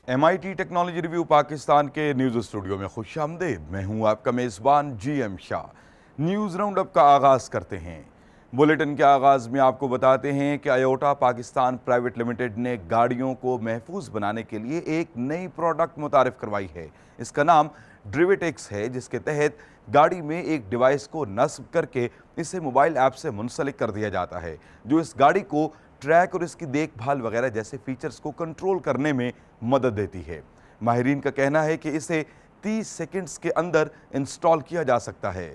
MIT technology review Pakistan के news studio में खुशामदीद। मैं हूं आपका मेज़बान GM Shah. News round up का आगाज़ करते हैं। बुलेटिन के आगाज़ में आपको बताते हैं कि आयोटा पाकिस्तान प्राइवेट लिमिटेड ने गाड़ियों को महफूज बनाने के लिए एक नई प्रोडक्ट मुतारिफ करवाई है। इसका नाम ड्रिवेटेक्स है, जिसके तहत गाड़ी में एक डिवाइस को नस्ब करके इसे मोबाइल ऐप से मुंसलिक कर दिया जाता है, जो इस गाड़ी को ट्रैक और इसकी देखभाल वगैरह जैसे फीचर्स को कंट्रोल करने में मदद देती है। माहिरीन का कहना है कि इसे 30 सेकंड्स के अंदर इंस्टॉल किया जा सकता है।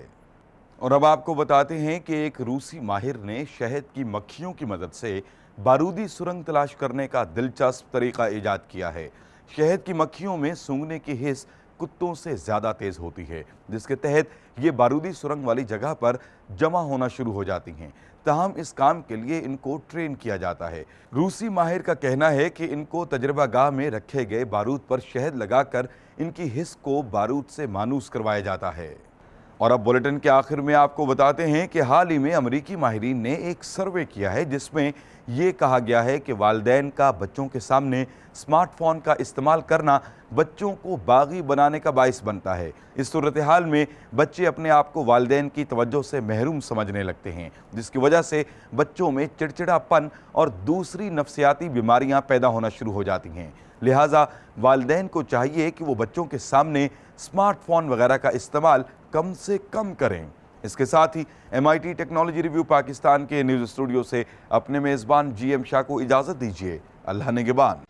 और अब आपको बताते हैं कि एक रूसी माहिर ने शहद की मक्खियों की मदद से बारूदी सुरंग तलाश करने का दिलचस्प तरीका ईजाद किया है। शहद की मक्खियों में सूंघने की हिस्स कुत्तों से ज़्यादा तेज़ होती है, जिसके तहत ये बारूदी सुरंग वाली जगह पर जमा होना शुरू हो जाती हैं। ताहम इस काम के लिए इनको ट्रेन किया जाता है। रूसी माहिर का कहना है कि इनको तजर्बा गाह में रखे गए बारूद पर शहद लगाकर इनकी हिस्स को बारूद से मानूस करवाया जाता है। और अब बुलेटिन के आखिर में आपको बताते हैं कि हाल ही में अमरीकी माहिरीन ने एक सर्वे किया है, जिसमें ये कहा गया है कि वालिदैन का बच्चों के सामने स्मार्टफोन का इस्तेमाल करना बच्चों को बागी बनाने का बाइस बनता है। इस सूरत हाल में बच्चे अपने आप को वालिदैन की तवज्जो से महरूम समझने लगते हैं, जिसकी वजह से बच्चों में चिड़चिड़ापन और दूसरी नफ्सियाती बीमारियां पैदा होना शुरू हो जाती हैं। लिहाजा वालिदैन को चाहिए कि वो बच्चों के सामने स्मार्टफोन वगैरह का इस्तेमाल कम से कम करें। इसके साथ ही MIT टेक्नोलॉजी रिव्यू पाकिस्तान के न्यूज़ स्टूडियो से अपने मेज़बान GM शाह को इजाज़त दीजिए। अल्लाह निगहबान।